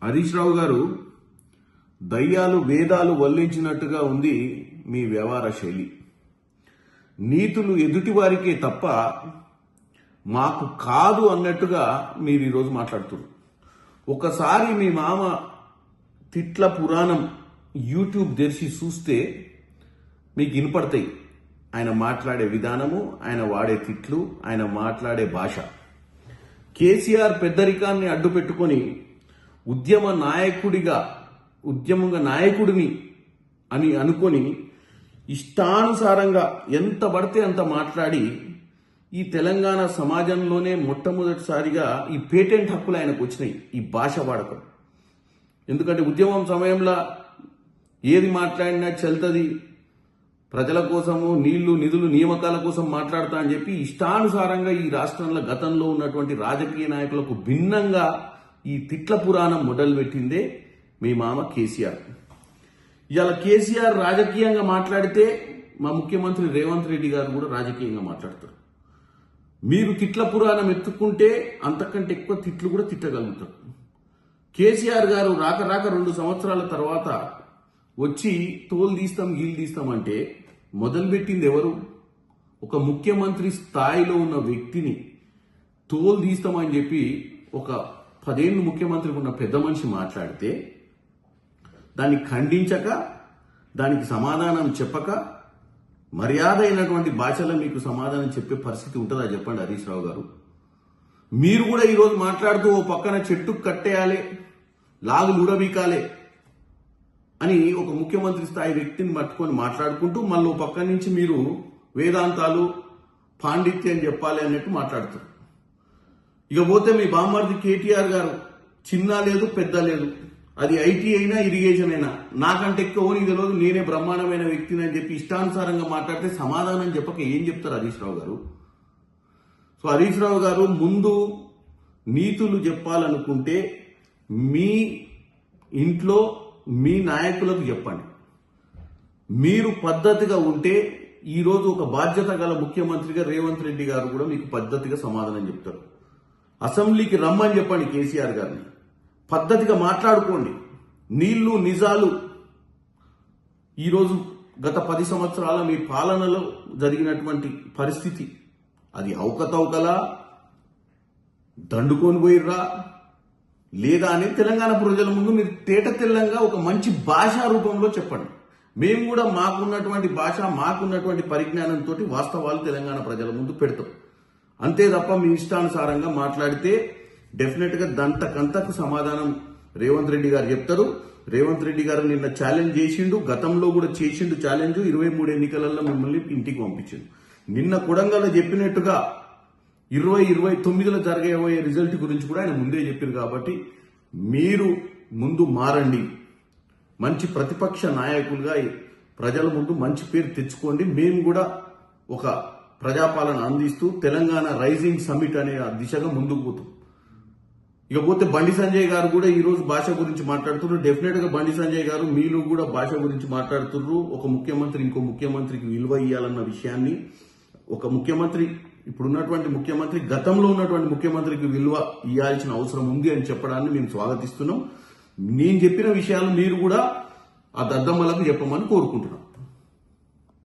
హరీష్ రావు గారు దయ్యాలు వేదాలు వల్లించినట్టుగా ఉంది మీ వ్యవహార శైలి. నీతులు ఎదుటివారికే తప్ప మాకు కాదు అన్నట్టుగా మీరు ఈరోజు మాట్లాడుతున్నారు. ఒకసారి మీ మామ తిట్ల పురాణం యూట్యూబ్ తెరిచి చూస్తే మీకు వినపడతాయి ఆయన మాట్లాడే విధానము, ఆయన వాడే తిట్లు, ఆయన మాట్లాడే భాష. కేసీఆర్ పెద్దరికాన్ని అడ్డు పెట్టుకొని ఉద్యమ నాయకుడిని అని అనుకొని ఇష్టానుసారంగా ఎంత పడితే అంత మాట్లాడి ఈ తెలంగాణ సమాజంలోనే మొట్టమొదటిసారిగా ఈ పేటెంట్ హక్కులు ఆయనకు వచ్చినాయి ఈ భాష వాడకం. ఎందుకంటే ఉద్యమం సమయంలో ఏది మాట్లాడినా చెల్తది, ప్రజల కోసము నీళ్లు నిధులు నియామకాల కోసం మాట్లాడతా అని చెప్పి ఇష్టానుసారంగా ఈ రాష్ట్రంలో గతంలో ఉన్నటువంటి రాజకీయ నాయకులకు భిన్నంగా ఈ తిట్ల పురాణం మొదలుపెట్టిందే మీ మామ కేసీఆర్. ఇవాళ కేసీఆర్ రాజకీయంగా మాట్లాడితే మా ముఖ్యమంత్రి రేవంత్ రెడ్డి గారు కూడా రాజకీయంగా మాట్లాడతారు. మీరు తిట్ల పురాణం ఎత్తుకుంటే అంతకంటే ఎక్కువ తిట్లు కూడా తిట్టగలుగుతారు. కేసీఆర్ గారు రాక 2 సంవత్సరాల తర్వాత వచ్చి తోలు తీస్తాం గీలు తీస్తామంటే మొదలుపెట్టింది ఎవరు? ఒక ముఖ్యమంత్రి స్థాయిలో ఉన్న వ్యక్తిని తోలు తీస్తామని చెప్పి ఒక 10 ఏళ్ళు ముఖ్యమంత్రికి ఉన్న పెద్ద మనిషి మాట్లాడితే దాన్ని ఖండించక, దానికి సమాధానం చెప్పక, మర్యాద అయినటువంటి భాషలో మీకు సమాధానం చెప్పే పరిస్థితి ఉంటుందా చెప్పండి హరీష్ రావు గారు? మీరు కూడా ఈరోజు మాట్లాడుతూ ఓ పక్కన చెట్టుకు కట్టేయాలి, లాగులు ఉడబీకాలే అని ఒక ముఖ్యమంత్రి స్థాయి వ్యక్తిని పట్టుకొని మాట్లాడుకుంటూ మళ్ళీ ఓ పక్క నుంచి మీరు వేదాంతాలు పాండిత్యం చెప్పాలి అన్నట్టు మాట్లాడుతారు. ఇకపోతే మీ బామ్మర్ది కేటీఆర్ గారు చిన్న లేదు పెద్ద లేదు, అది ఐటీ అయినా ఇరిగేషన్ అయినా నాకంటే ఎక్కువ నీకు తెలియదు, నేనే బ్రహ్మాండమైన వ్యక్తిని అని చెప్పి ఇష్టానుసారంగా మాట్లాడితే సమాధానం చెప్పక ఏం చెప్తారు హరీష్ రావు గారు? సో హరీష్ రావు గారు ముందు నీతులు చెప్పాలనుకుంటే మీ ఇంట్లో మీ నాయకులకు చెప్పండి. మీరు పద్ధతిగా ఉంటే ఈరోజు ఒక బాధ్యత గల ముఖ్యమంత్రిగా రేవంత్ రెడ్డి గారు కూడా మీకు పద్ధతిగా సమాధానం చెప్తారు. అసెంబ్లీకి రమ్మని చెప్పండి కేసీఆర్ గారిని, పద్ధతిగా మాట్లాడుకోండి. నీళ్లు నిజాలు ఈరోజు గత 10 సంవత్సరాల మీ పాలనలో జరిగినటువంటి పరిస్థితి అది అవకతవకలా, దండుకొని పోయిర్రా లేదా అని తెలంగాణ ప్రజల ముందు మీరు తేట తెల్లంగా ఒక మంచి భాషా రూపంలో చెప్పండి. మేము కూడా మాకున్నటువంటి భాష, మాకున్నటువంటి పరిజ్ఞానంతో వాస్తవాలు తెలంగాణ ప్రజల ముందు పెడతాం. అంతే తప్ప మీ ఇష్టానుసారంగా మాట్లాడితే డెఫినెట్ గా దంతకంతకు సమాధానం రేవంత్ రెడ్డి గారు చెప్తారు. రేవంత్ రెడ్డి గారు నిన్న ఛాలెంజ్ చేసిండు, గతంలో కూడా చేసిండు ఛాలెంజ్. 23 ఎన్నికలలో మిమ్మల్ని ఇంటికి పంపించిండు. నిన్న కొడంగల్ చెప్పినట్టుగా 2029లో జరగబోయే రిజల్ట్ గురించి కూడా ఆయన ముందే చెప్పారు. కాబట్టి మీరు ముందు మారండి, మంచి ప్రతిపక్ష నాయకులుగా ప్రజల ముందు మంచి పేరు తెచ్చుకోండి. మేము కూడా ఒక ప్రజాపాలన అందిస్తూ తెలంగాణ రైజింగ్ సమ్మిట్ అనే దిశగా ముందుకు పోతాం. ఇకపోతే బండి సంజయ్ గారు కూడా ఈ రోజు భాష గురించి మాట్లాడుతున్నారు. డెఫినెట్ గా బండి సంజయ్ గారు మీరు కూడా భాష గురించి మాట్లాడుతున్నారు. ఒక ముఖ్యమంత్రి ఇంకో ముఖ్యమంత్రికి విలువ ఇవ్వాలన్న విషయాన్ని, ఒక ముఖ్యమంత్రి ఇప్పుడున్నటువంటి ముఖ్యమంత్రి గతంలో ఉన్నటువంటి ముఖ్యమంత్రికి విలువ ఇవ్వాల్సిన అవసరం ఉంది అని చెప్పడాన్ని మేము స్వాగతిస్తున్నాం. నేను చెప్పిన విషయాలు మీరు కూడా ఆ దద్దమ్మలకు చెప్పమని కోరుకుంటున్నాం.